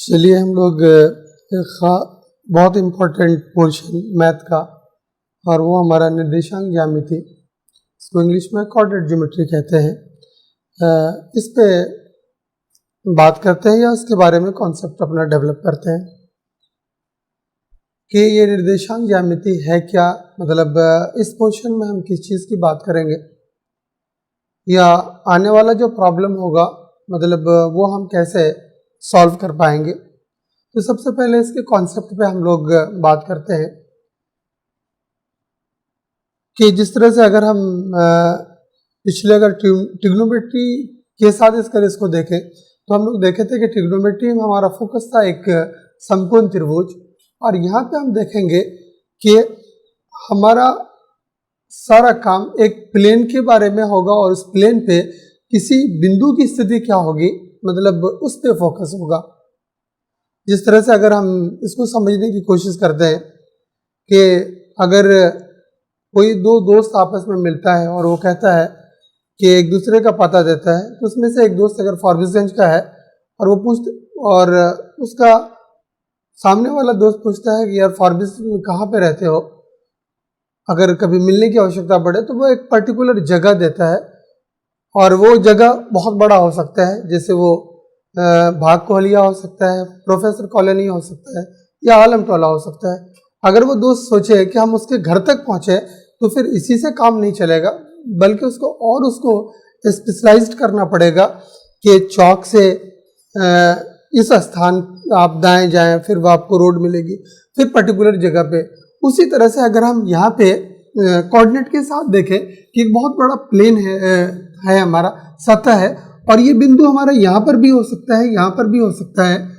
चलिए हम लोग बहुत इम्पोर्टेंट पोर्शन मैथ का और वो हमारा निर्देशांक ज्यामिति, इसको इंग्लिश में कोऑर्डिनेट ज्योमेट्री कहते हैं। इस पे बात करते हैं या इसके बारे में कॉन्सेप्ट अपना डेवलप करते हैं कि ये निर्देशांक ज्यामिति है क्या, मतलब इस पोर्शन में हम किस चीज़ की बात करेंगे या आने वाला जो प्रॉब्लम होगा मतलब वो हम कैसे सॉल्व कर पाएंगे। तो सबसे पहले इसके कॉन्सेप्ट पे हम लोग बात करते हैं कि जिस तरह से अगर हम पिछले अगर ट्रिग्नोमेट्री के साथ इसको देखें तो हम लोग देखे थे कि ट्रिग्नोमेट्री में हमारा फोकस था एक समकोण त्रिभुज, और यहाँ पे हम देखेंगे कि हमारा सारा काम एक प्लेन के बारे में होगा और उस प्लेन पे किसी बिंदु की स्थिति क्या होगी, मतलब उस पे फोकस होगा। जिस तरह से अगर हम इसको समझने की कोशिश करते हैं कि अगर कोई दो दोस्त आपस में मिलता है और वो कहता है कि एक दूसरे का पता देता है, तो उसमें से एक दोस्त अगर फॉरबिसगंज का है और उसका सामने वाला दोस्त पूछता है कि यार फॉरबिसगंज में कहाँ पे रहते हो, अगर कभी मिलने की आवश्यकता पड़े तो वो एक पर्टिकुलर जगह देता है और वो जगह बहुत बड़ा हो सकता है, जैसे वो भाग कोहलिया हो सकता है, प्रोफेसर कॉलोनी हो सकता है या आलम टोला हो सकता है। अगर वो दोस्त सोचे कि हम उसके घर तक पहुँचे तो फिर इसी से काम नहीं चलेगा, बल्कि उसको स्पेशलाइज्ड करना पड़ेगा कि चौक से इस स्थान आप दाएं जाएं, फिर वो आपको रोड मिलेगी, फिर पर्टिकुलर जगह पे। उसी तरह से अगर हम यहाँ पे कोऑर्डिनेट के साथ देखें कि एक बहुत बड़ा प्लेन है हमारा सतह है, और ये बिंदु हमारा यहाँ पर भी हो सकता है, यहाँ पर भी हो सकता है।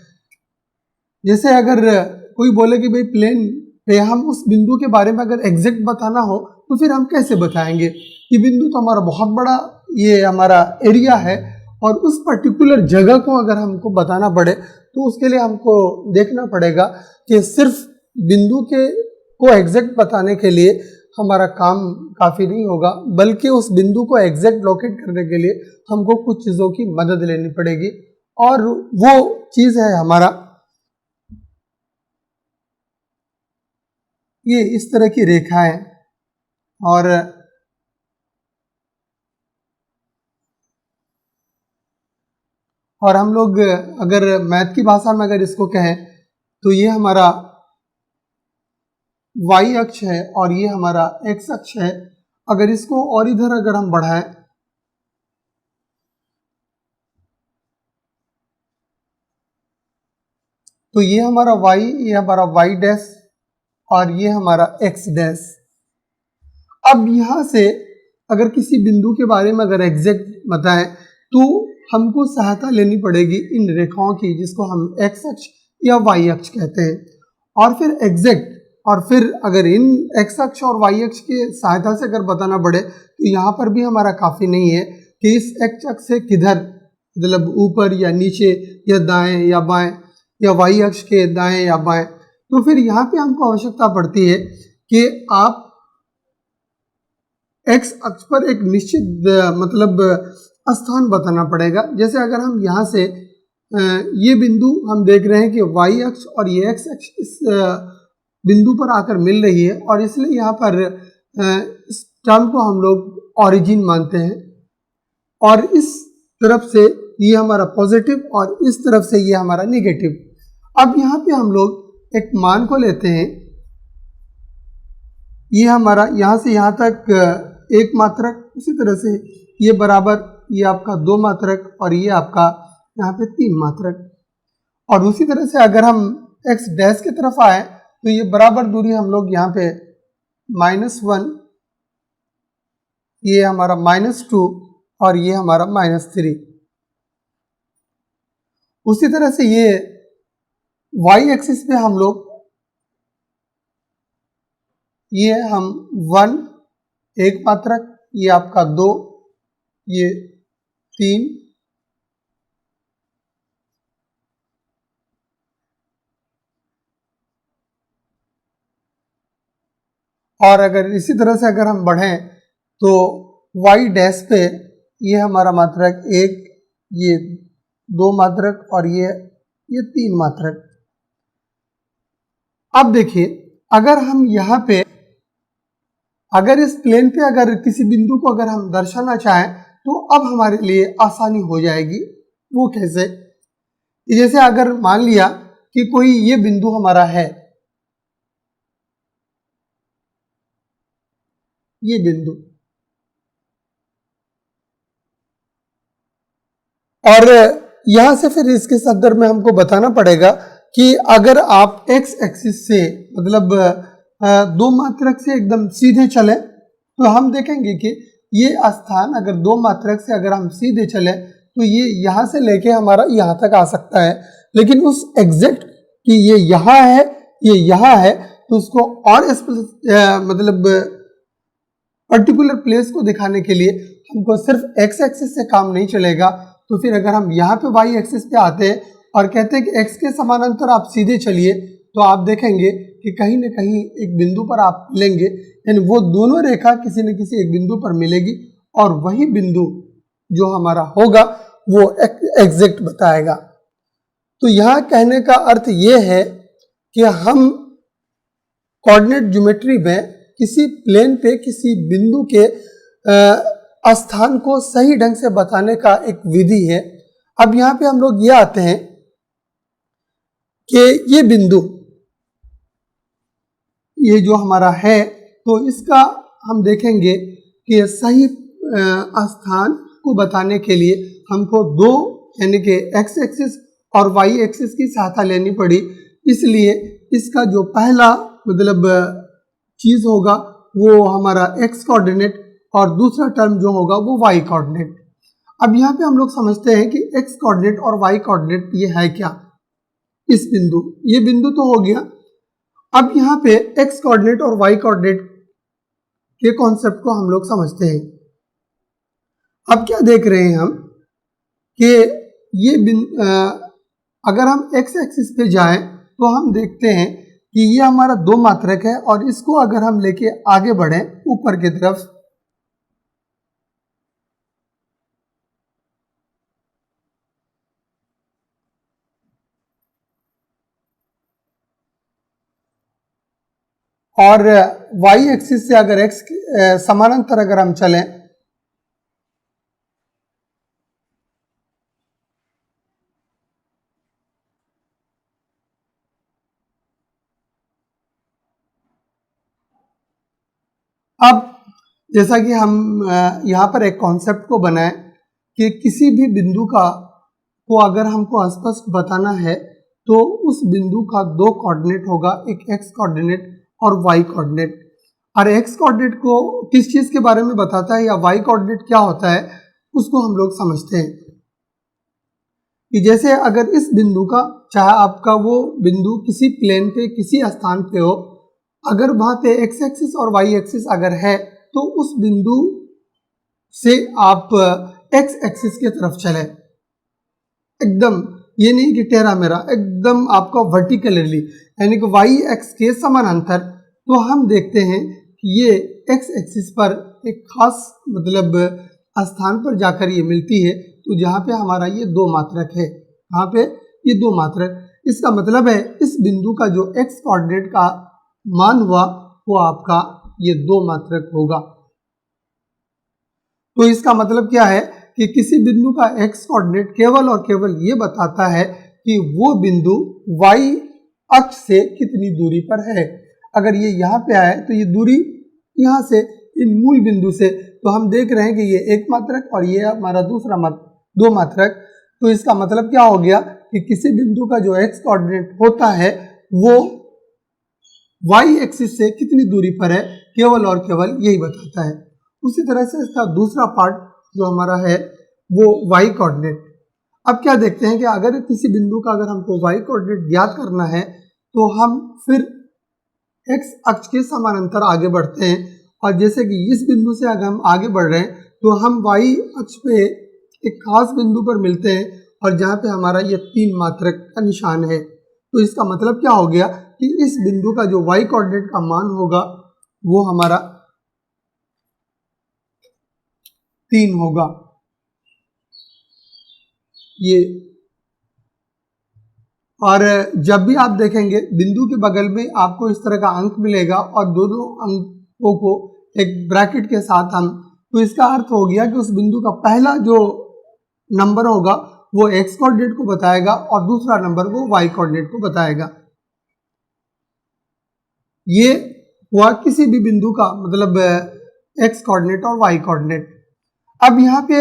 जैसे अगर कोई बोले कि भाई प्लेन पे हम उस बिंदु के बारे में अगर एग्जैक्ट बताना हो तो फिर हम कैसे बताएंगे। ये बिंदु तो हमारा बहुत बड़ा ये हमारा एरिया है, और उस पर्टिकुलर जगह को अगर हमको बताना पड़े तो उसके लिए हमको देखना पड़ेगा कि सिर्फ बिंदु को एग्जैक्ट बताने के लिए हमारा काम काफ़ी नहीं होगा, बल्कि उस बिंदु को एग्जैक्ट लोकेट करने के लिए हमको कुछ चीज़ों की मदद लेनी पड़ेगी, और वो चीज़ है हमारा ये इस तरह की रेखाएं। और हम लोग अगर मैथ की भाषा में अगर इसको कहें तो ये हमारा y अक्ष है और ये हमारा x अक्ष है। अगर इसको और इधर अगर हम बढ़ाएं तो ये हमारा y, ये हमारा y डैश और ये हमारा x डैश। अब यहाँ से अगर किसी बिंदु के बारे में अगर एग्जैक्ट बताएं तो हमको सहायता लेनी पड़ेगी इन रेखाओं की, जिसको हम x अक्ष या y अक्ष कहते हैं, और फिर एग्जैक्ट। और फिर अगर इन x अक्ष और y अक्ष की सहायता से अगर बताना पड़े तो यहाँ पर भी हमारा काफ़ी नहीं है कि इस x अक्ष से किधर, मतलब ऊपर या नीचे या दाएं या बाएं या y अक्ष के दाएं या बाएं। तो फिर यहाँ पे हमको आवश्यकता पड़ती है कि आप x अक्ष पर एक निश्चित मतलब स्थान बताना पड़ेगा। जैसे अगर हम यहाँ से ये बिंदु हम देख रहे हैं कि y अक्ष और ये x अक्ष इस बिंदु पर आकर मिल रही है, और इसलिए यहाँ पर इस टर्म को हम लोग ऑरिजिन मानते हैं, और इस तरफ से ये हमारा पॉजिटिव और इस तरफ से ये हमारा नेगेटिव। अब यहाँ पे हम लोग एक मान को लेते हैं, ये हमारा यहाँ से यहाँ तक एक मात्रक, इसी तरह से ये बराबर ये आपका 2 मात्रक और ये आपका यहाँ पे 3 मात्रक। और उसी तरह से अगर हम x डैश की तरफ आए तो ये बराबर दूरी हम लोग यहाँ पे -1, ये हमारा -2 और ये हमारा -3। उसी तरह से ये y एक्सिस पे हम लोग ये हम 1 एक मात्रक, ये आपका 2, ये 3, और अगर इसी तरह से अगर हम बढ़ें तो y डैश पे ये हमारा मात्रक 1, ये 2 मात्रक और ये ये 3 मात्रक। अब देखिए, अगर हम यहाँ पे अगर इस प्लेन पे अगर किसी बिंदु को अगर हम दर्शाना चाहें तो अब हमारे लिए आसानी हो जाएगी। वो कैसे? जैसे अगर मान लिया कि कोई ये बिंदु हमारा है, ये बिंदु, और यहां से फिर इसके संदर्भ में हमको बताना पड़ेगा कि अगर आप एक्स एक्सिस से मतलब दो मात्रक से एकदम सीधे चले तो हम देखेंगे कि ये स्थान अगर दो मात्रक से अगर हम सीधे चले तो ये यहाँ से लेके हमारा यहाँ तक आ सकता है, लेकिन उस एग्जैक्ट कि ये यहाँ है, ये यहाँ है, तो उसको और मतलब पर्टिकुलर प्लेस को दिखाने के लिए हमको सिर्फ एक्स एक्सिस से काम नहीं चलेगा। तो फिर अगर हम यहाँ पे वाई एक्सिस पे आते हैं और कहते हैं कि एक्स के समानांतर आप सीधे चलिए, तो आप देखेंगे कि कहीं ना कहीं एक बिंदु पर आप मिलेंगे, यानी वो दोनों रेखा किसी न किसी एक बिंदु पर मिलेगी और वही बिंदु जो हमारा होगा वो एग्जैक्ट बताएगा। तो यहाँ कहने का अर्थ ये है कि हम कोऑर्डिनेट ज्योमेट्री में किसी प्लेन पे किसी बिंदु के स्थान को सही ढंग से बताने का एक विधि है। अब यहाँ पे हम लोग ये आते हैं कि ये बिंदु, ये जो हमारा है, तो इसका हम देखेंगे कि सही स्थान को बताने के लिए हमको दो यानी कि एक्स एक्सिस और वाई एक्सिस की सहायता लेनी पड़ी। इसलिए इसका जो पहला मतलब चीज होगा वो हमारा एक्स कोऑर्डिनेट और दूसरा टर्म जो होगा वो वाई कोऑर्डिनेट। अब यहाँ पे हम लोग समझते हैं कि एक्स कोऑर्डिनेट और वाई कोऑर्डिनेट ये है क्या। इस बिंदु, ये बिंदु तो हो गया। अब यहाँ पे एक्स कोऑर्डिनेट और वाई कोऑर्डिनेट के कॉन्सेप्ट को हम लोग समझते हैं। अब क्या देख रहे हैं हम कि ये अगर हम एक्स एक्सिस पे जाएं तो हम देखते हैं कि ये हमारा दो मात्रक है और इसको अगर हम लेके आगे बढ़े ऊपर की तरफ, और वाई एक्सिस से अगर एक्स समानांतर अगर हम चलें अब जैसा कि हम यहाँ पर एक कॉन्सेप्ट को बनाएं कि किसी भी बिंदु को अगर हमको स्पष्ट बताना है तो उस बिंदु का दो कोऑर्डिनेट होगा, एक एक्स कोऑर्डिनेट और वाई कोऑर्डिनेट। और एक्स कोऑर्डिनेट को किस चीज के बारे में बताता है या वाई कोऑर्डिनेट क्या होता है उसको हम लोग समझते हैं कि जैसे अगर इस बिंदु का, चाहे आपका वो बिंदु किसी प्लेन पे किसी स्थान पे हो, अगर वहां पे एक्स एक्सिस और वाई एक्सिस अगर है तो उस बिंदु से आप एक्स एक्सिस की तरफ चले, एकदम ये नहीं कि टेढ़ा मेरा, एकदम आपका वर्टिकली यानी कि वाई एक्स के समानांतर। तो हम देखते हैं कि ये एक्स एक्सिस पर एक खास मतलब स्थान पर जाकर ये मिलती है, तो जहाँ पे हमारा ये दो मात्रक है, यहाँ पे ये दो मात्रक, इसका मतलब है इस बिंदु का जो एक्स कोऑर्डिनेट का मान हुआ वो आपका ये दो मात्रक होगा। तो इसका मतलब क्या है कि किसी बिंदु का एक्स कोऑर्डिनेट केवल और केवल ये बताता है कि वो बिंदु वाई अक्ष से कितनी दूरी पर है। अगर ये यहाँ पे आए तो ये दूरी यहाँ से इन मूल बिंदु से, तो हम देख रहे हैं कि ये एक मात्रक और ये हमारा दूसरा दो मात्रक। तो इसका मतलब क्या हो गया कि किसी बिंदु का जो एक्स कोऑर्डिनेट होता है वो वाई एक्सिस से कितनी दूरी पर है, केवल और केवल यही बताता है। उसी तरह से इसका दूसरा पार्ट जो हमारा है वो वाई कोऑर्डिनेट। अब क्या देखते हैं कि अगर किसी बिंदु का अगर हमको वाई कोऑर्डिनेट ज्ञात करना है तो हम फिर एक्स अक्ष के समानांतर आगे बढ़ते हैं, और जैसे कि इस बिंदु से अगर हम आगे बढ़ रहे हैं तो हम वाई अक्ष पे एक खास बिंदु पर मिलते हैं और जहाँ पे हमारा ये तीन मात्रक का निशान है। तो इसका मतलब क्या हो गया कि इस बिंदु का जो वाई कोऑर्डिनेट का मान होगा वो हमारा 3 होगा। ये और जब भी आप देखेंगे बिंदु के बगल में आपको इस तरह का अंक मिलेगा और दोनों अंकों को एक ब्रैकेट के साथ हम, तो इसका अर्थ हो गया कि उस बिंदु का पहला जो नंबर होगा वो x कोऑर्डिनेट को बताएगा और दूसरा नंबर वो y कोऑर्डिनेट को बताएगा। ये हुआ किसी भी बिंदु का मतलब x कोऑर्डिनेट और y कोऑर्डिनेट। अब यहाँ पे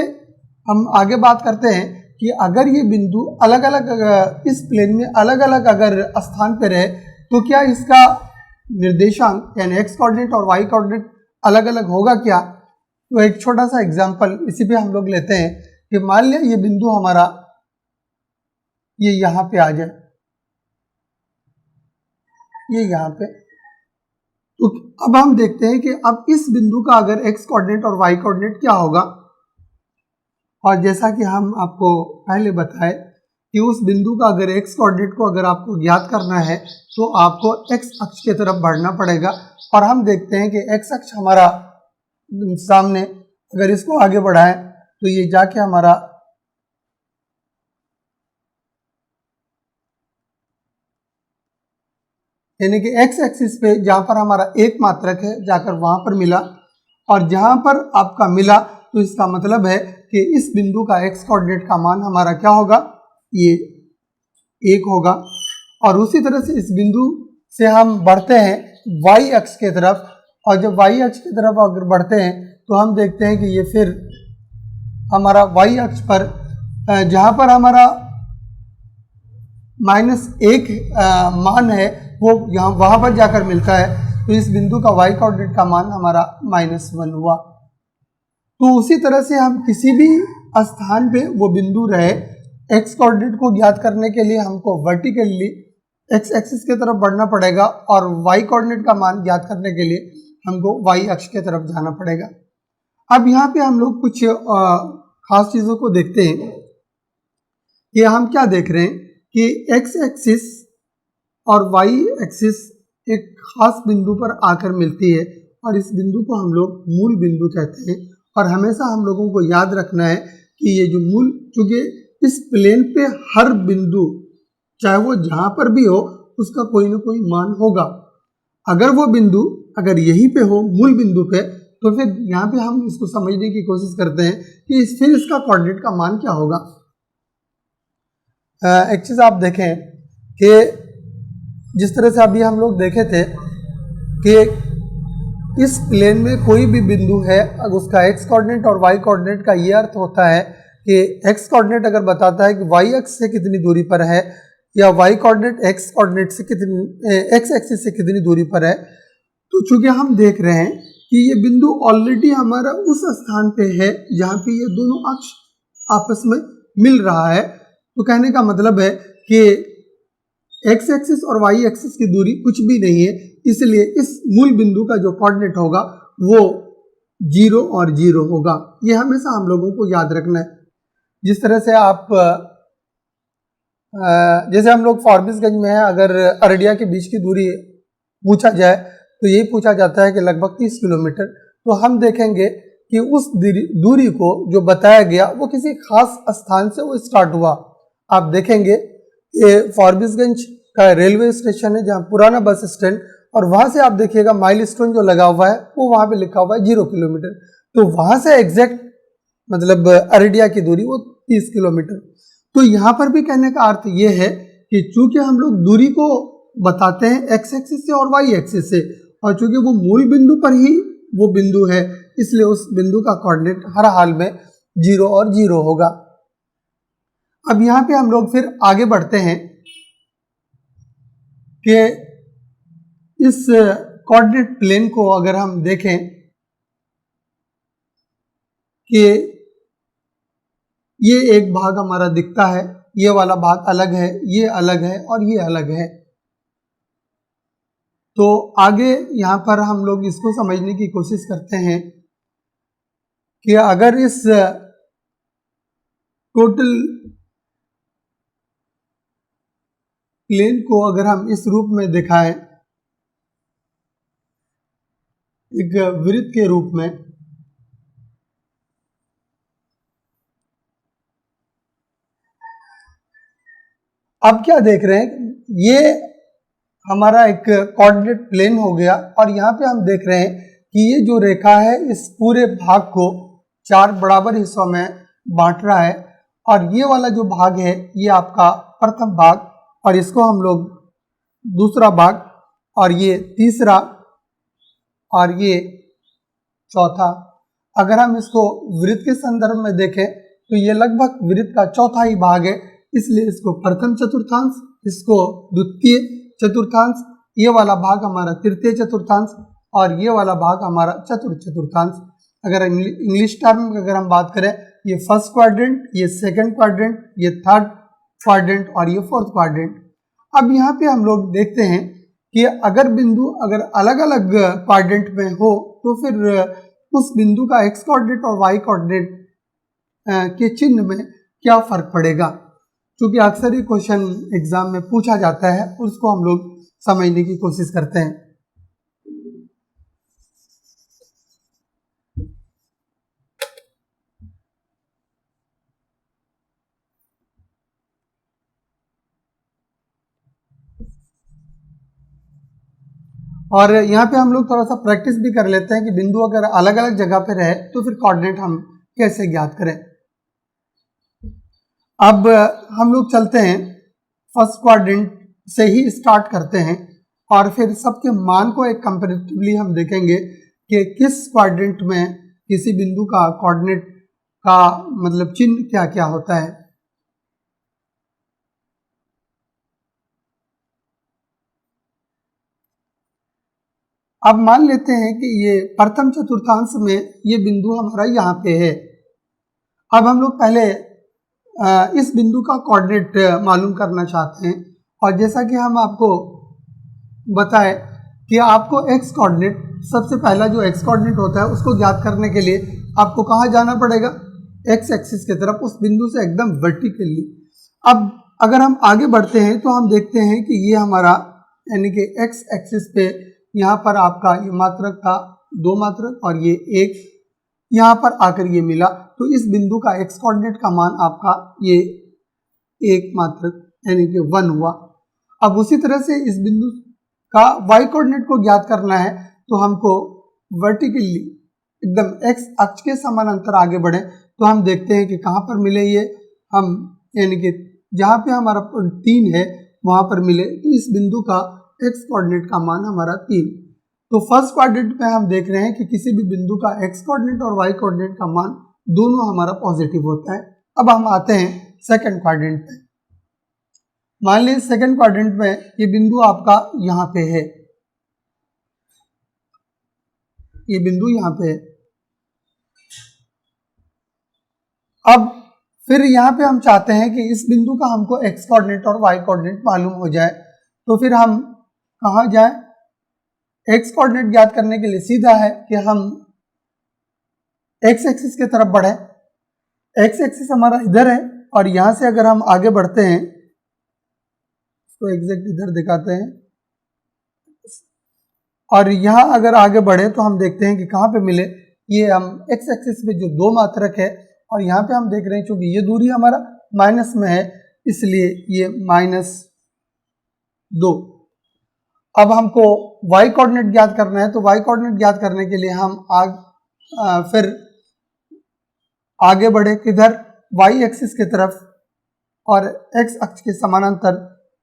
हम आगे बात करते हैं कि अगर ये बिंदु अलग अलग इस प्लेन में अलग अलग अगर स्थान पे रहे तो क्या इसका निर्देशांक यानी x कोऑर्डिनेट और y कोऑर्डिनेट अलग अलग होगा क्या? तो एक छोटा सा एग्जांपल इसी पे हम लोग लेते हैं कि मान लिया ये बिंदु हमारा ये यहाँ पे आ जाए, ये यहाँ पे, तो अब हम देखते हैं कि अब इस बिंदु का अगर x कोऑर्डिनेट और y कोऑर्डिनेट क्या होगा। और जैसा कि हम आपको पहले बताए कि उस बिंदु का अगर x कोऑर्डिनेट को अगर आपको ज्ञात करना है तो आपको x अक्ष की तरफ बढ़ना पड़ेगा। और हम देखते हैं कि x अक्ष हमारा सामने, अगर इसको आगे बढ़ाएं तो ये जाके हमारा यानी कि x एक्सिस पे जहां पर हमारा एक मात्रक है जाकर वहां पर मिला, और जहां पर आपका मिला तो इसका मतलब है कि इस बिंदु का x कोऑर्डिनेट का मान हमारा क्या होगा, ये 1 होगा। और उसी तरह से इस बिंदु से हम बढ़ते हैं y अक्ष की तरफ, और जब y अक्ष की तरफ अगर बढ़ते हैं तो हम देखते हैं कि ये फिर हमारा y अक्ष पर जहां पर हमारा -1 मान है वो यहाँ वहां पर जाकर मिलता है, तो इस बिंदु का y कोऑर्डिनेट का मान हमारा -1 हुआ। तो उसी तरह से हम किसी भी स्थान पे वो बिंदु रहे, x कोऑर्डिनेट को ज्ञात करने के लिए हमको वर्टिकली x एक्सिस की तरफ बढ़ना पड़ेगा और y कोऑर्डिनेट का मान ज्ञात करने के लिए हमको y अक्ष की तरफ जाना पड़ेगा। अब यहाँ पे हम लोग कुछ खास चीज़ों को देखते हैं कि हम क्या देख रहे हैं कि x एक्सिस और y एक्सिस एक खास बिंदु पर आकर मिलती है और इस बिंदु को हम लोग मूल बिंदु कहते हैं। और हमेशा हम लोगों को याद रखना है कि ये जो मूल, चूंकि इस प्लेन पे हर बिंदु चाहे वो जहां पर भी हो उसका कोई ना कोई मान होगा। अगर वो बिंदु अगर यहीं पे हो मूल बिंदु पे, तो फिर यहाँ पे हम इसको समझने की कोशिश करते हैं कि फिर इसका कोऑर्डिनेट का मान क्या होगा। एक चीज आप देखें कि जिस तरह से अभी हम लोग देखे थे कि इस प्लेन में कोई भी बिंदु है, अगर उसका x कोऑर्डिनेट और y कोऑर्डिनेट का ये अर्थ होता है कि x कोऑर्डिनेट अगर बताता है कि y अक्ष से कितनी दूरी पर है या y कोऑर्डिनेट x कोऑर्डिनेट से कितनी x एक्सिस से कितनी दूरी पर है, तो चूंकि हम देख रहे हैं कि ये बिंदु ऑलरेडी हमारा उस स्थान पे है जहाँ पे ये दोनों अक्ष आपस में मिल रहा है, तो कहने का मतलब है कि x एक्सिस और y एक्सिस की दूरी कुछ भी नहीं है, इसलिए इस मूल बिंदु का जो कोऑर्डिनेट होगा वो 0 और 0 होगा। ये हमेशा हम लोगों को याद रखना है। जिस तरह से आप जैसे हम लोग फारबिसगंज में है, अगर अररिया के बीच की दूरी पूछा जाए तो यही पूछा जाता है कि लगभग 30 किलोमीटर, तो हम देखेंगे कि उस दूरी को जो बताया गया वो किसी खास स्थान से वो स्टार्ट हुआ। आप देखेंगे ये फारबिसगंज का रेलवे स्टेशन है जहाँ पुराना बस स्टैंड, और वहां से आप देखिएगा माइलस्टोन जो लगा हुआ है वो वहां पे लिखा हुआ है 0 किलोमीटर, तो वहां से एग्जैक्ट मतलब अररिया की दूरी वो 30 किलोमीटर। तो यहाँ पर भी कहने का अर्थ ये है कि चूंकि हम लोग दूरी को बताते हैं x एक्सिस से और y एक्सिस से, और चूंकि वो मूल बिंदु पर ही वो बिंदु है, इसलिए उस बिंदु का कोऑर्डिनेट हर हाल में 0 और 0 होगा। अब यहाँ पे हम लोग फिर आगे बढ़ते हैं कि इस कोऑर्डिनेट प्लेन को अगर हम देखें कि ये एक भाग हमारा दिखता है, ये वाला भाग अलग है, ये अलग है और ये अलग है, तो आगे यहाँ पर हम लोग इसको समझने की कोशिश करते हैं कि अगर इस टोटल प्लेन को अगर हम इस रूप में दिखाएं, एक वृत्त के रूप में, अब क्या देख रहे हैं, ये हमारा एक कोऑर्डिनेट प्लेन हो गया और यहाँ पे हम देख रहे हैं कि ये जो रेखा है इस पूरे भाग को 4 बराबर हिस्सों में बांट रहा है और ये वाला जो भाग है ये आपका प्रथम भाग और इसको हम लोग दूसरा भाग और ये तीसरा और ये चौथा। अगर हम इसको वृत्त के संदर्भ में देखें तो ये लगभग वृत्त का चौथा ही भाग है, इसलिए इसको प्रथम चतुर्थांश, इसको द्वितीय चतुर्थांश, ये वाला भाग हमारा तृतीय चतुर्थांश और ये वाला भाग हमारा चतुर्थ चतुर्थांश। अगर इंग्लिश टर्म में अगर हम बात करें, ये फर्स्ट क्वाड्रेंट, ये सेकंड क्वाड्रेंट, ये थर्ड क्वाड्रेंट और ये फोर्थ क्वाड्रेंट। अब यहाँ पे हम लोग देखते हैं कि अगर बिंदु अगर अलग अलग क्वाड्रेंट में हो तो फिर उस बिंदु का एक्स कोऑर्डिनेट और वाई कोऑर्डिनेट के चिन्ह में क्या फर्क पड़ेगा, क्योंकि अक्सर ये क्वेश्चन एग्जाम में पूछा जाता है, उसको हम लोग समझने की कोशिश करते हैं। और यहाँ पे हम लोग थोड़ा सा प्रैक्टिस भी कर लेते हैं कि बिंदु अगर अलग अलग जगह पे रहे तो फिर कोऑर्डिनेट हम कैसे ज्ञात करें। अब हम लोग चलते हैं, फर्स्ट क्वाड्रेंट से ही स्टार्ट करते हैं और फिर सबके मान को एक कंपैरेटिवली हम देखेंगे कि किस क्वाड्रेंट में किसी बिंदु का कोऑर्डिनेट का मतलब चिन्ह क्या क्या होता है। अब मान लेते हैं कि ये प्रथम चतुर्थांश में ये बिंदु हमारा यहाँ पे है। अब हम लोग पहले इस बिंदु का कोऑर्डिनेट मालूम करना चाहते हैं और जैसा कि हम आपको बताएं कि आपको एक्स कोऑर्डिनेट, सबसे पहला जो एक्स कोऑर्डिनेट होता है उसको ज्ञात करने के लिए आपको कहाँ जाना पड़ेगा, एक्स एक्सिस की तरफ, उस बिंदु से एकदम वर्टिकली। अब अगर हम आगे बढ़ते हैं तो हम देखते हैं कि ये हमारा यानी कि एक्स एक्सिस पे यहाँ पर आपका ये मात्रक था 2 मात्रक और ये 1, यहाँ पर आकर ये मिला तो इस बिंदु का एक्स कोऑर्डिनेट का मान आपका ये 1 मात्रक यानी कि 1 हुआ। अब उसी तरह से इस बिंदु का वाई कोऑर्डिनेट को ज्ञात करना है तो हमको वर्टिकली एकदम एक्स अक्ष के समानांतर आगे बढ़े तो हम देखते हैं कि कहाँ पर मिले ये, हम यानी कि जहाँ पे हमारा 3 है वहाँ पर मिले तो इस बिंदु का एक्स कोऑर्डिनेट का मान हमारा 3। तो फर्स्ट क्वाड्रेंट में हम देख रहे हैं कि किसी भी बिंदु का एक्स कोऑर्डिनेट और वाई कोऑर्डिनेट का मान दोनों हमारा पॉजिटिव होता है। अब हम आते हैं सेकंड क्वाड्रेंट पे। मान लीजिए सेकंड क्वाड्रेंट में ये बिंदु आपका यहाँ पे है, ये बिंदु यहाँ पे है। अब फिर यहाँ पे हम चाहते हैं कि इस बिंदु का हमको एक्स कोऑर्डिनेट और वाई कोऑर्डिनेट मालूम हो जाए, तो फिर हम कहाँ जाएं, एक्स कोऑर्डिनेट ज्ञात करने के लिए सीधा है कि हम एक्स एक्सिस की तरफ बढ़े। एक्स एक्सिस हमारा इधर है और यहाँ से अगर हम आगे बढ़ते हैं तो एग्जैक्ट इधर दिखाते हैं और यहाँ अगर आगे बढ़े तो हम देखते हैं कि कहाँ पे मिले, ये हम एक्स एक्सिस पे जो 2 मात्रक है और यहाँ पे हम देख रहे हैं क्योंकि ये दूरी हमारा माइनस में है इसलिए ये -2। अब हमको y कोऑर्डिनेट ज्ञात करना है तो y कोऑर्डिनेट ज्ञात करने के लिए हम फिर आगे बढ़े किधर, y एक्सिस की तरफ और x अक्ष के समानांतर।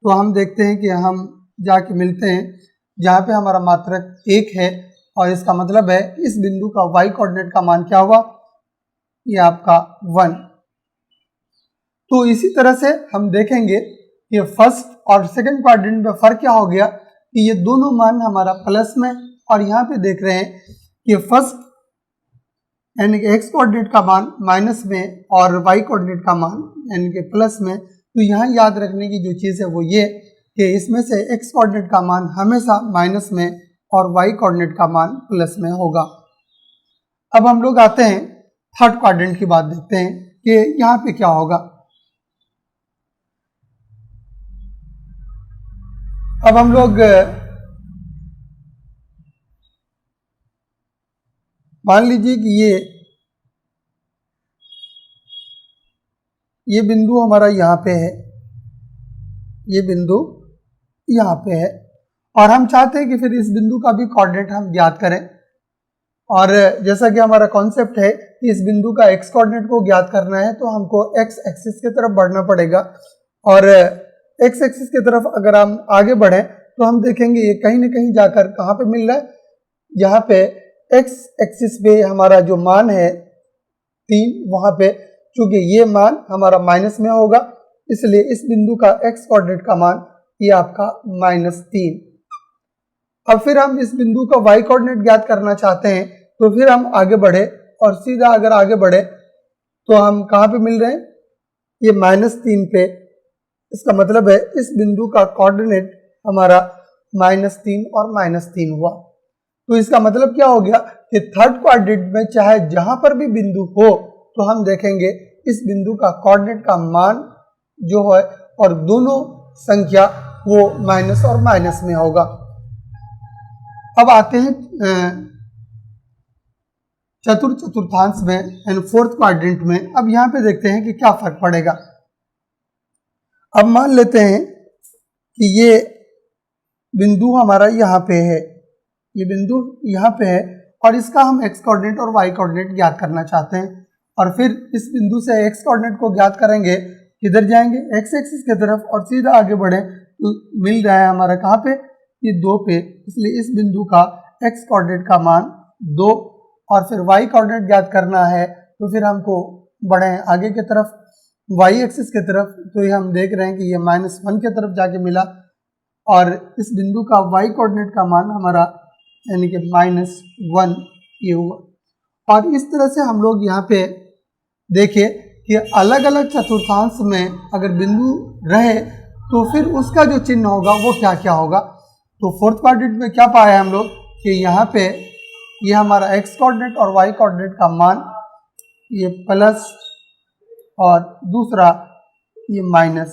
तो हम देखते हैं कि हम जाके मिलते हैं जहाँ पे हमारा मात्रक 1 है और इसका मतलब है इस बिंदु का y कोऑर्डिनेट का मान क्या हुआ, ये आपका 1। तो इसी तरह से हम देखेंगे कि फर्स्ट और सेकंड क्वाड्रेंट में फर्क क्या हो गया कि ये दोनों मान हमारा प्लस में, और यहाँ पे देख रहे हैं कि फर्स्ट यानी कि एक्स कोऑर्डिनेट का मान माइनस में और वाई कोऑर्डिनेट का मान यानी कि प्लस में। तो यहाँ याद रखने की जो चीज़ है वो ये कि इसमें से एक्स कोऑर्डिनेट का मान हमेशा माइनस में और वाई कोऑर्डिनेट का मान प्लस में होगा। अब हम लोग आते हैं थर्ड क्वाड्रेंट की बात देखते हैं कि यहाँ पे क्या होगा। अब हम लोग मान लीजिए कि ये बिंदु हमारा यहाँ पे है ये बिंदु यहाँ पे है और हम चाहते हैं कि फिर इस बिंदु का भी कोऑर्डिनेट हम ज्ञात करें। और जैसा कि हमारा कॉन्सेप्ट है कि इस बिंदु का एक्स कोऑर्डिनेट को ज्ञात करना है तो हमको एक्स एक्सिस की तरफ बढ़ना पड़ेगा। और एक्स एक्सिस की तरफ अगर हम आगे बढ़े तो हम देखेंगे ये कहीं ना कहीं जाकर कहाँ पे मिल रहा है, यहाँ पे एक्स एक्सिस पे हमारा जो मान है 3, वहां पे चूंकि ये मान हमारा माइनस में होगा इसलिए इस बिंदु का एक्स कोऑर्डिनेट का मान ये आपका -3। अब फिर हम इस बिंदु का वाई कोऑर्डिनेट ज्ञात करना चाहते हैं तो फिर हम आगे बढ़े और सीधा अगर आगे बढ़े तो हम कहाँ पे मिल रहे हैं, ये -3 पे। इसका मतलब है इस बिंदु का कोऑर्डिनेट हमारा -3 और -3 हुआ। तो इसका मतलब क्या हो गया कि थर्ड क्वाड्रेंट में चाहे जहां पर भी बिंदु हो तो हम देखेंगे इस बिंदु का कोऑर्डिनेट का मान जो है और दोनों संख्या वो माइनस और माइनस में होगा। अब आते हैं चतुर्थांश में यानी फोर्थ क्वाड्रेंट में। अब यहाँ पे देखते हैं कि क्या फर्क पड़ेगा। अब मान लेते हैं कि ये बिंदु हमारा यहाँ पे है, ये बिंदु यहाँ पे है और इसका हम एक्स कोऑर्डिनेट और वाई कोऑर्डिनेट ज्ञात करना चाहते हैं। और फिर इस बिंदु से एक्स कोऑर्डिनेट को ज्ञात करेंगे, किधर जाएंगे, एक्स एक्सिस की तरफ और सीधा आगे बढ़े तो मिल रहा है हमारा कहाँ पे, ये 2 पे। इसलिए इस बिंदु का एक्स कोऑर्डिनेट का मान 2 और फिर वाई कोऑर्डिनेट ज्ञात करना है तो फिर हमको बढ़े आगे की तरफ वाई एक्सिस की तरफ। तो ये हम देख रहे हैं कि ये -1 की तरफ जाके मिला और इस बिंदु का वाई कोऑर्डिनेट का मान हमारा यानी कि -1 ये हुआ। और इस तरह से हम लोग यहाँ पे देखिए कि अलग अलग चतुर्थांश में अगर बिंदु रहे तो फिर उसका जो चिन्ह होगा वो क्या क्या होगा। तो फोर्थ क्वाड्रेंट में क्या पाया हम लोग कि यहाँ पे ये हमारा एक्स कोऑर्डिनेट और वाई कोऑर्डिनेट का मान ये प्लस और दूसरा ये माइनस,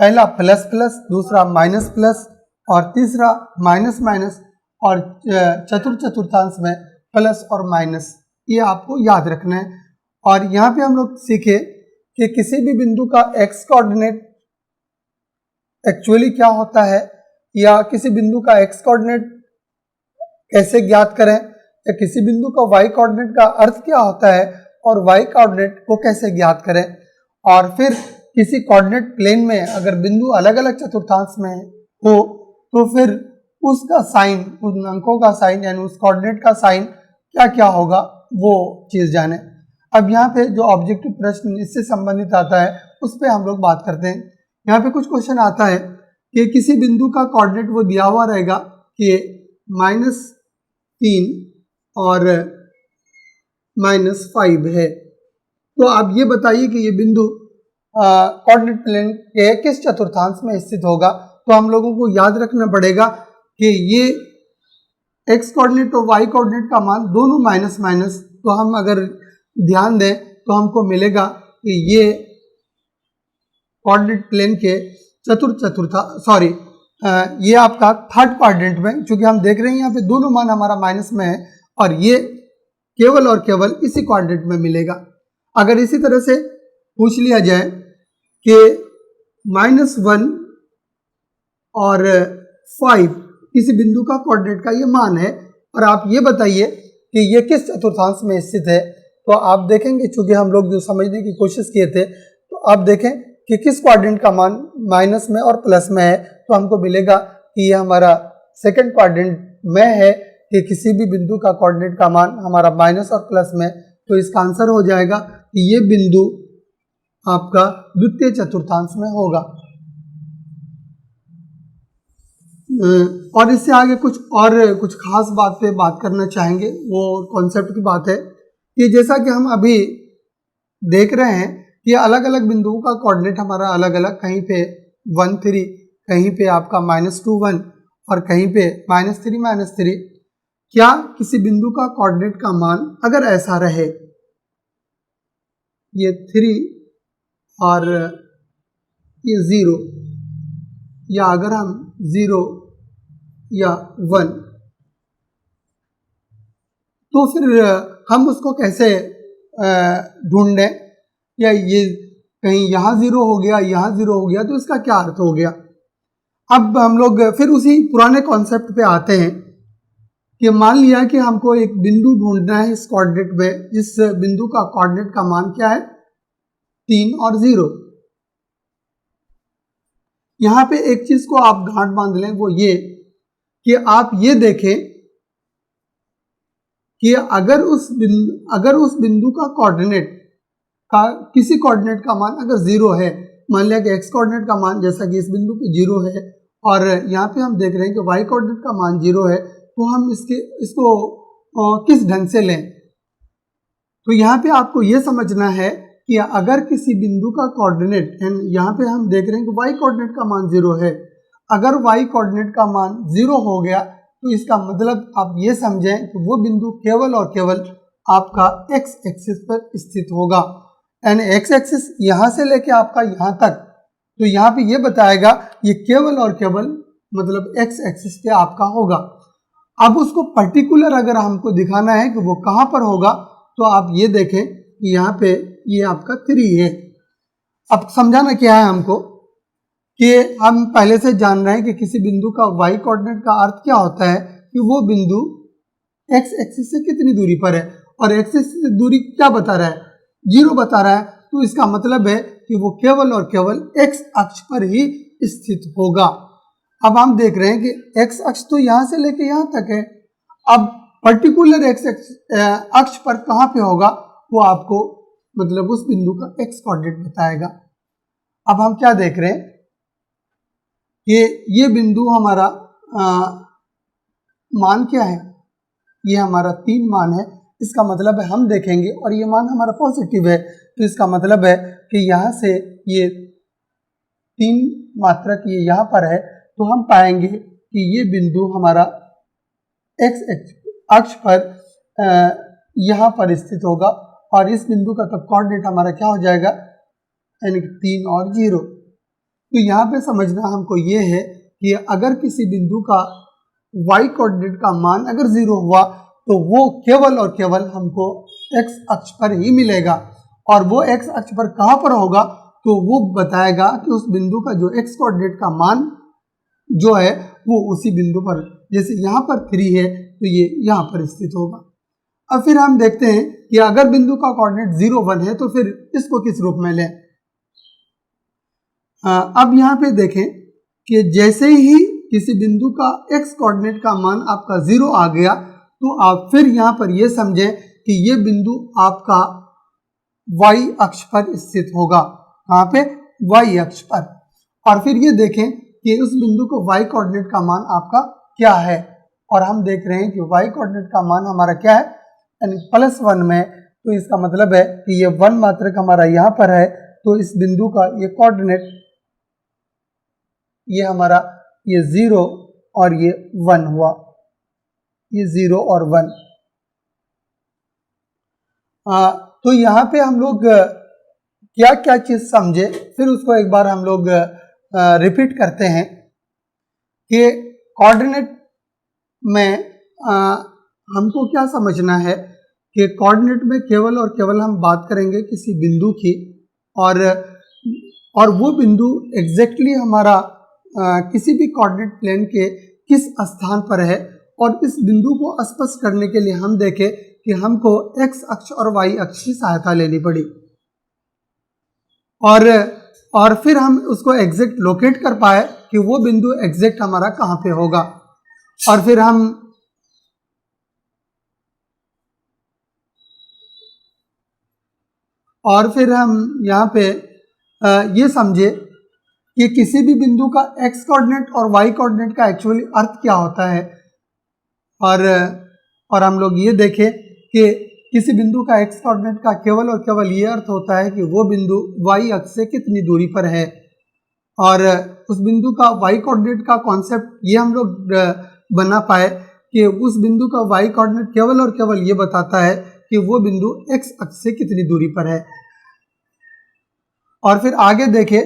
पहला प्लस प्लस, दूसरा माइनस प्लस और तीसरा माइनस माइनस और चतुर्थांश में प्लस और माइनस, ये आपको याद रखना है। और यहाँ पे हम लोग सीखे कि किसी भी बिंदु का एक्स कोऑर्डिनेट एक्चुअली क्या होता है या किसी बिंदु का एक्स कोऑर्डिनेट कैसे ज्ञात करें या किसी बिंदु का वाई कोऑर्डिनेट का अर्थ क्या होता है और वाई कोऑर्डिनेट को कैसे ज्ञात करें। और फिर किसी कोऑर्डिनेट प्लेन में अगर बिंदु अलग अलग चतुर्थांश में हो तो फिर उसका साइन, उन अंकों का साइन यानी उस कोऑर्डिनेट का साइन क्या क्या होगा वो चीज जाने। अब यहाँ पे जो ऑब्जेक्टिव प्रश्न इससे संबंधित आता है उस पर हम लोग बात करते हैं। यहाँ पे कुछ क्वेश्चन आता है कि किसी बिंदु का कोऑर्डिनेट वो दिया हुआ रहेगा कि -3 और -5 है। तो आप ये बताइए कि ये बिंदु कोऑर्डिनेट प्लेन के किस चतुर्थांश में स्थित होगा। तो हम लोगों को याद रखना पड़ेगा कि ये एक्स कोऑर्डिनेट और वाई कोऑर्डिनेट का मान दोनों माइनस माइनस, तो हम अगर ध्यान दें तो हमको मिलेगा कि ये कोऑर्डिनेट प्लेन के ये आपका थर्ड क्वाड्रेंट में, चूंकि हम देख रहे हैं यहाँ पे दोनों मान हमारा माइनस में है और ये केवल और केवल इसी क्वाड्रेंट में मिलेगा। अगर इसी तरह से पूछ लिया जाए कि -1 और 5 किसी बिंदु का कोऑर्डिनेट का ये मान है और आप ये बताइए कि ये किस चतुर्थांश में स्थित है, तो आप देखेंगे चूंकि हम लोग जो समझने की कोशिश किए थे तो आप देखें कि किस क्वाड्रेंट का मान माइनस में और प्लस में है, तो हमको मिलेगा कि ये हमारा सेकंड क्वाड्रेंट में है कि किसी भी बिंदु का कोऑर्डिनेट का मान हमारा माइनस और प्लस में। तो इसका आंसर हो जाएगा कि ये बिंदु आपका द्वितीय चतुर्थांश में होगा। और इससे आगे कुछ खास बात पे बात करना चाहेंगे, वो कॉन्सेप्ट की बात है कि जैसा कि हम अभी देख रहे हैं कि अलग अलग बिंदुओं का कोऑर्डिनेट हमारा अलग अलग, कहीं पे 1 3, कहीं पे आपका -2 1 और कहीं पे -3 -3। क्या किसी बिंदु का कोऑर्डिनेट का मान अगर ऐसा रहे, ये 3 और ये 0, या अगर हम 0 या 1, तो फिर हम उसको कैसे ढूंढें या ये कहीं यहाँ 0 हो गया, यहाँ 0 हो गया, तो इसका क्या अर्थ हो गया। अब हम लोग फिर उसी पुराने कॉन्सेप्ट पे आते हैं कि मान लिया कि हमको एक बिंदु ढूंढना है इस कोऑर्डिनेट में, इस बिंदु का कोऑर्डिनेट का मान क्या है, 3 और 0। यहां पे एक चीज को आप गांठ बांध लें, वो ये कि आप ये देखें कि अगर उस बिंदु का कोऑर्डिनेट का किसी कोऑर्डिनेट का मान अगर 0 है, मान लिया कि एक्स कोऑर्डिनेट का मान जैसा कि इस बिंदु पे 0 है और यहाँ पे हम देख रहे हैं कि वाई कोऑर्डिनेट का मान 0 है, तो हम इसको किस ढंग से लें। तो यहाँ पे आपको ये समझना है कि अगर किसी बिंदु का कोऑर्डिनेट, यहाँ पे हम देख रहे हैं कि वाई कोऑर्डिनेट का मान 0 है, अगर वाई कोऑर्डिनेट का मान 0 हो गया तो इसका मतलब आप ये समझें कि वो बिंदु केवल और केवल आपका एक्स एक्सिस पर स्थित होगा, यानी एक्स एक्सिस यहाँ से लेके आपका यहाँ तक, तो यहाँ पे ये बताएगा ये केवल और केवल मतलब एक्स एक्सिस पे आपका होगा। अब उसको पर्टिकुलर अगर हमको दिखाना है कि वो कहाँ पर होगा, तो आप ये देखें कि यहाँ पे ये आपका 3 है। अब समझाना क्या है हमको कि हम पहले से जान रहे हैं कि किसी बिंदु का वाई कोऑर्डिनेट का अर्थ क्या होता है कि वो बिंदु एक्स एक्सिस से कितनी दूरी पर है, और एक्स एक्सिस से दूरी क्या बता रहा है, 0 बता रहा है, तो इसका मतलब है कि वो केवल और केवल एक्स अक्ष पर ही स्थित होगा। अब हम देख रहे हैं कि एक्स अक्ष तो यहाँ से लेके यहाँ तक है, अब पर्टिकुलर एक्स अक्ष पर कहाँ पे होगा वो आपको मतलब उस बिंदु का एक्स कोऑर्डिनेट बताएगा। अब हम क्या देख रहे हैं कि ये बिंदु हमारा मान क्या है, ये हमारा 3 मान है, इसका मतलब है हम देखेंगे और ये मान हमारा पॉजिटिव है, तो इसका मतलब है कि यहाँ से ये 3 मात्रक ये यहाँ पर है, तो हम पाएंगे कि ये बिंदु हमारा एक्स अक्ष पर यहाँ पर स्थित होगा और इस बिंदु का तब कोऑर्डिनेट हमारा क्या हो जाएगा, यानी कि 3 और 0। तो यहाँ पे समझना हमको ये है कि अगर किसी बिंदु का y कोऑर्डिनेट का मान अगर 0 हुआ तो वो केवल और केवल हमको x अक्ष पर ही मिलेगा, और वो x अक्ष पर कहाँ पर होगा तो वो बताएगा कि उस बिंदु का जो x कोऑर्डिनेट का मान जो है वो उसी बिंदु पर, जैसे यहाँ पर 3 है तो ये यहाँ पर स्थित होगा। अब फिर हम देखते हैं कि अगर बिंदु का कोऑर्डिनेट 0, 1 है तो फिर इसको किस रूप में लें। अब यहाँ पे देखें कि जैसे ही किसी बिंदु का x कोऑर्डिनेट का मान आपका 0 आ गया तो आप फिर यहाँ पर ये समझें कि ये बिंदु आपका y अक्ष पर स्थित होगा, कहाँ पे, y अक्ष पर। और फिर ये देखें कि उस बिंदु को y कोऑर्डिनेट का मान आपका क्या है, और हम देख रहे हैं कि y कोऑर्डिनेट का मान हमारा क्या है, यानी +1 में, तो इसका मतलब है कि ये 1 मात्रक हमारा यहाँ पर है, तो इस बिंदु का ये कोऑर्डिनेट ये हमारा ये 0 और ये 1 हुआ, ये 0 और 1। तो यहाँ पे हम लोग क्या क्या चीज समझे, फिर उसको एक बार हम लोग रिपीट करते हैं कि कोऑर्डिनेट में हमको क्या समझना है कि कोऑर्डिनेट में केवल और केवल हम बात करेंगे किसी बिंदु की, और वो बिंदु एग्जैक्टली हमारा किसी भी कोऑर्डिनेट प्लेन के किस स्थान पर है, और इस बिंदु को स्पष्ट करने के लिए हम देखें कि हमको x अक्ष और y अक्ष की सहायता लेनी पड़ी, और फिर हम उसको एग्जैक्ट लोकेट कर पाए कि वो बिंदु एग्जैक्ट हमारा कहाँ पे होगा। और फिर हम यहाँ पे ये समझे कि किसी भी बिंदु का x कोऑर्डिनेट और y कोऑर्डिनेट का एक्चुअली अर्थ क्या होता है, और हम लोग ये देखें कि किसी बिंदु का x कोऑर्डिनेट का केवल और केवल ये अर्थ होता है कि वो बिंदु y अक्ष से कितनी दूरी पर है, और उस बिंदु का y कोऑर्डिनेट का कॉन्सेप्ट ये हम लोग बना पाए कि उस बिंदु का y कोऑर्डिनेट केवल और केवल ये बताता है कि वो बिंदु x अक्ष से कितनी दूरी पर है। और फिर आगे देखें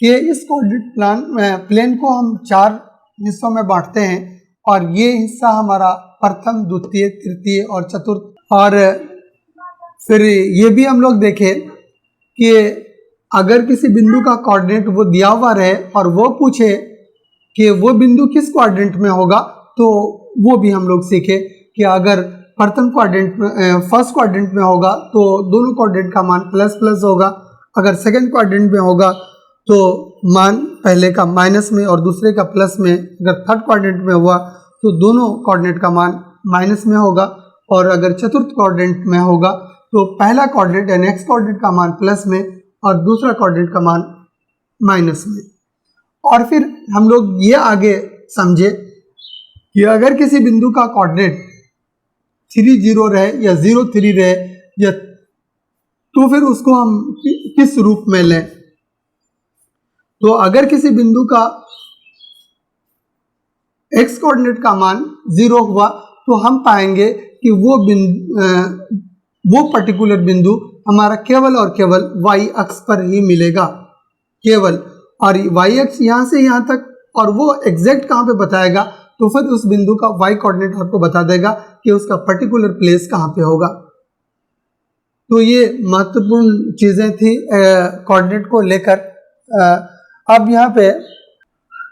कि इस कोऑर्डिनेट प्लेन को हम 4 हिस्सों में बांटते हैं, और ये हिस्सा हमारा प्रथम, द्वितीय, तृतीय और चतुर्थ। और फिर ये भी हम लोग देखें कि अगर किसी बिंदु का कोऑर्डिनेट वो दिया हुआ रहे और वो पूछे कि वो बिंदु किस कोऑर्डिनेट में होगा, तो वो भी हम लोग सीखे कि अगर प्रथम कोऑर्डिनेट में फर्स्ट कोऑर्डिनेट में होगा तो दोनों कोऑर्डिनेट का मान प्लस प्लस होगा, अगर सेकंड कोऑर्डिनेट में होगा तो मान पहले का माइनस में और दूसरे का प्लस में, अगर थर्ड कोऑर्डिनेट में हुआ तो दोनों कोऑर्डिनेट का मान माइनस में होगा, और अगर चतुर्थ कोऑर्डिनेट में होगा तो पहला कोऑर्डिनेट यानी एक्स कोऑर्डिनेट का मान प्लस में और दूसरा कोऑर्डिनेट का मान माइनस में। और फिर हम लोग ये आगे समझे कि अगर किसी बिंदु का कोऑर्डिनेट 3 0 रहे या 0 3 रहे या, तो फिर उसको हम किस रूप में लें। तो अगर किसी बिंदु का x कोऑर्डिनेट का मान 0 हुआ तो हम पाएंगे कि वो पर्टिकुलर बिंदु हमारा केवल और केवल y अक्ष पर ही मिलेगा, केवल, और y अक्ष यहाँ से यहाँ तक, और वो एग्जैक्ट कहाँ पे बताएगा, तो फिर उस बिंदु का y कोऑर्डिनेट आपको बता देगा कि उसका पर्टिकुलर प्लेस कहाँ पे होगा। तो ये महत्वपूर्ण चीज़ें थी कोऑर्डिनेट को लेकर। अब यहाँ पे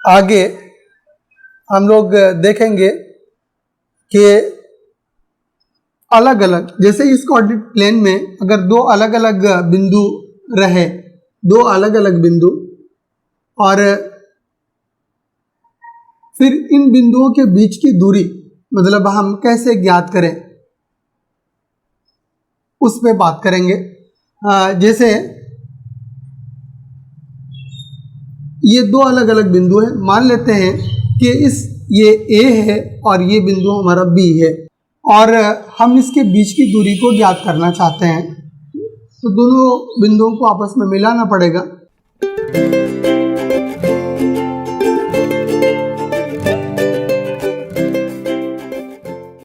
आगे हम लोग देखेंगे कि अलग अलग, जैसे इस कोऑर्डिनेट प्लेन में अगर दो अलग अलग बिंदु रहे, दो अलग अलग बिंदु, और फिर इन बिंदुओं के बीच की दूरी मतलब हम कैसे ज्ञात करें उस पे बात करेंगे। जैसे ये दो अलग अलग बिंदु हैं, मान लेते हैं कि ये A है और ये बिंदु हमारा B है, और हम इसके बीच की दूरी को ज्ञात करना चाहते हैं, तो दोनों बिंदुओं को आपस में मिलाना पड़ेगा।